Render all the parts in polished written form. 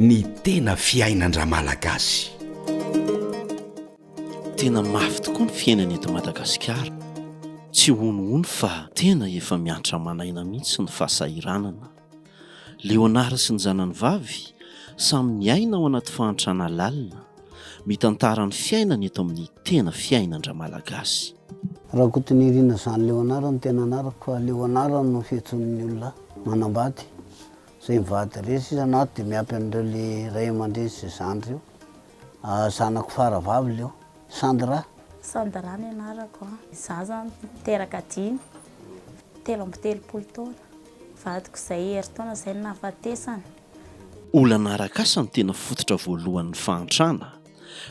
ny tena fiainan-dra malagasy. Tena mafy tokoa ny fiainana eto Madagasikara. Tsy honohono fa tena efa miantra manaina mihitsy ny fahasahiranana. Leonara sy ny zanany vavy samy miaina ao anaty fahantrana lalina, mitantara ny fiainana eto amin'ny tena fiainan-dra malagasy. Raha kotonirina izany Leonara no tena anarako, fa Leonara no fiantsoan'ny olona manambady. Zay mivady resy isan'ato dia miampy an'ireo le ray aman-dreny sy zany reo. Zanako faravavy leo, Sandra. Sandra ny anarako. Izaho zany miteraka 10, 17 taona. Vadiko izay herintaona izay no nahafatesana. Olana arak'asa no tena fototra voalohan'ny fahantrana.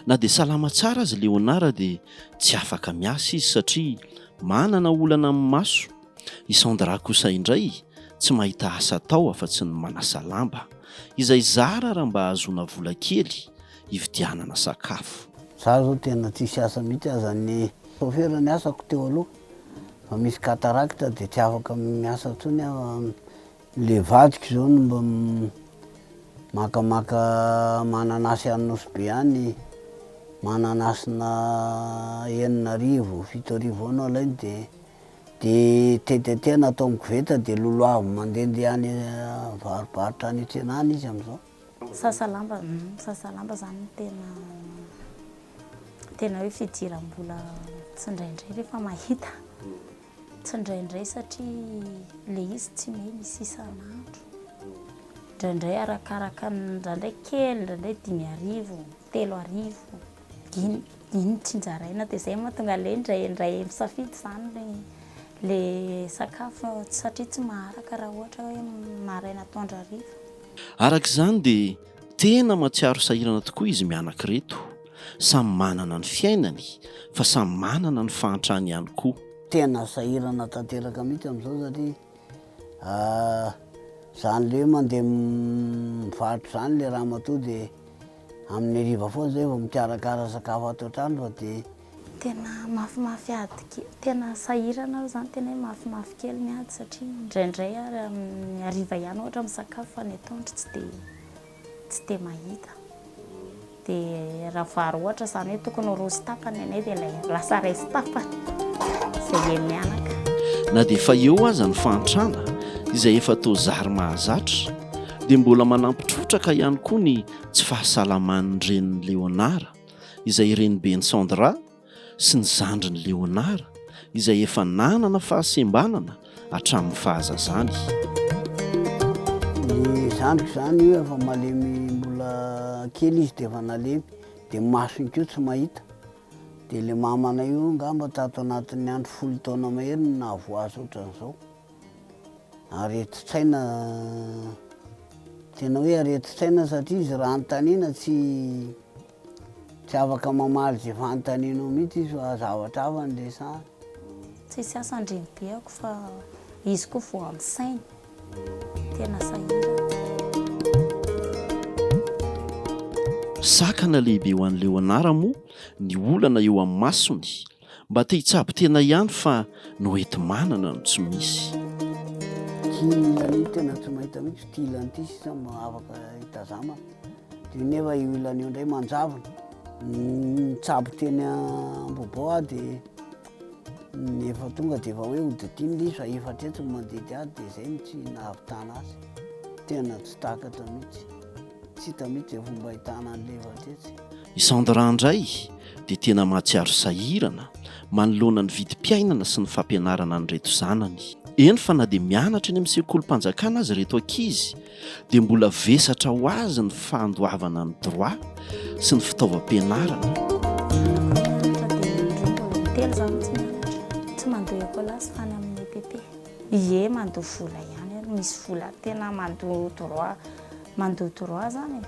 Na dia salama tsara azy Leonara dia tsy afaka miasa izy satria manana olana amin'ny maso. I Sandra kosa indray tsy mahita asa tao afa-tsy ny manasa lamba, izay zara raha mba ahazoana vola kely hividianana sakafo. Zaho zao tena tsisy asa mihitsy azan'ny chauffeur ny asako teo aloha. Fa misy cataracte dia tsy afaka miasa intsony aho. Le vadiko zao no mba makamaka mananasy Anosy be any, mananasina 9,000, 7,000 anao alainy dia tetete natao mikoveta dia loloavo mandehandeha any varobarotra any an-tsena any izy amin'izao. Sasalamba zany tena hoe fidiram-bola tsy indraindray rehefa mahita. Tsy indraindray satria le izy tsy misy isan'andro. Indraindray arakaraka indraindray kely, indraindray 10,000, 7,000. Iny tsinjaraina dia izay mahatonga le indray misafidy zany le sakafo satria tsy maharaka raha ohatra hoe maraina atoandro hariva. Arak'izany dia tena mahatsiaro sahirana tokoa izy mianankireto. Samy manana ny fiainany fa samy manana ny fahantrany ihany koa. Tena sahirana tanteraka mihitsy amin'izao satria zany le mandeha mivarotra zany le raha matoa dia amin'ny hariva foana zay vao mikarakara sakafo ato an-trano fa dia tena mafimafy ady, tena sahirana zany, tena hoe mafimafy kely miady satria indraindray hariva ihany ohatra misakafo fa ny atoandro tsy dia mahita. Dia raha vary ohatra zany hoe tokony roso tapany anay dia lasa resy tapany izay mianaka. Na dia efa eo aza ny fahantrana izay efa toa zary mahazatra dia mbola manampitrotraka ihany koa ny tsy fahasalaman'ny reniny Leonara izay renibeny Sandra sy ny zandriny Leonara izay efa nanana fahasembanana hatramin'ny fahazazany. Ny zandriko zany io efa malemy mbola kely izy dia efa nalemy dia masony koa tsy mahita. Dia le mamana io ngamba tato anatin'ny andro 10 taona mahery no nahavoazy ohatran'izao. Areti-tsaina, tena hoe areti-tsaina satria izy raha anontaniana tsy afaka mamaly izay fanontaniana mihitsy izy fa zavatra hafa ny resahany. Tsisy asa andrenibeako fa izy koa vao amin'ny sainy. Tena sahirana. Sakana lehibe ho an'ny Leonara moa ny olana eo amin'ny masony mba te hitsabo tena ihany fa no ety manana no tsy misy. Ilany tena tsy mahita mihitsy ty ilany ity sisa mba afaka hitazamana. Dia nefa io ilany io indray manjavona. Tsabo teny Ambobao aho dia efa tonga dia efa hoe hodidinina izy fa efatra etsy no mandidy ahy dia izay no tsy nahavitana azy. Tena tsy takatra mihitsy. Tsy hita mihitsy izay fomba ahitana an'ilay efatra etsy. I Sandra indray dia tena mahatsiaro sahirana manoloana ny vidim-piainana sy ny fampianarana an'ireto zanany. Eny fa na dia mianatra eny amin'ny sekolim-panjakana azy reto ankizy dia mbola vesatra ho azy ny fandoavana ny droit sy ny fitaovam-pianarana. Telo zany tsy mandoa ekolasy fa any amin'ny EPP. Ie mandoa vola ihany, misy vola tena mandoa droit zany.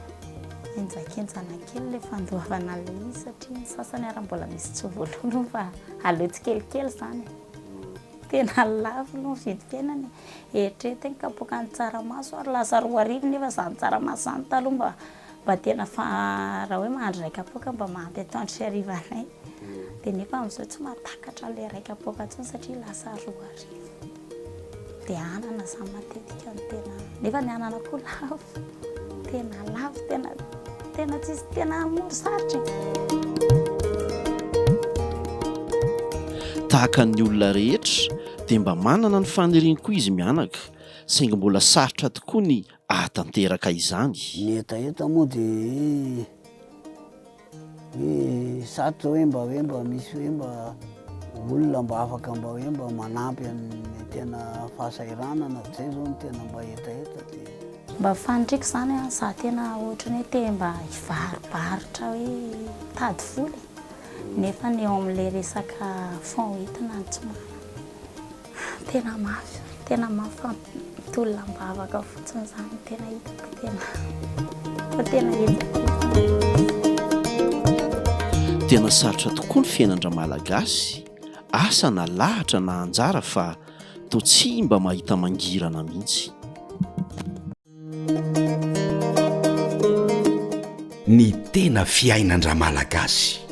Enjakenjana kely le fandoavana le izy satria ny sasany ary mbola misy tsy voalolo fa aleo tsy kelikely zany. Tena lafo no vidim-piainana. Eritreretiny kapoka ny tsaramaso ary lasa 2,000 nefa zany tsaramaso zany taloha mba tena raha hoe mahandro ray kapoka mba mahampy atoandro sy harivanay. Dia nefa amin'izao tsy mahatakatra le ray kapoka intsony satria lasa 2,000. Dia anana zany matetika no tena nefa ny anana koa lafo. tena lavo tena tsisy tena moro sarotra. Tahaka ny olona rehetra dia mba manana ny faniriany koa izy mianaka, saingy mbola sarotra tokoa ny ahatanteraka izany. Ny etaeta moa dia sarotra hoe mba misy hoe mba olona mba afaka mba hoe mba manampy amin'ny tena fahasairanana, zay zao no tena mba etaeta dia Mba faniriako zany a, za tena ohatrany hoe te mba hivarobarotra hoe tady vola nefa ny eo amin'ilay resaka fond entina ny tsy tena mafy tolona mba afaka fotsiny zany tena hitako tena hitako. Tena sarotra tokoa ny fiainandra malagasy, asa na lahatra na anjara fa toa tsy mba mahita mangirana mihitsy. Ny tena fiainandra malagasy.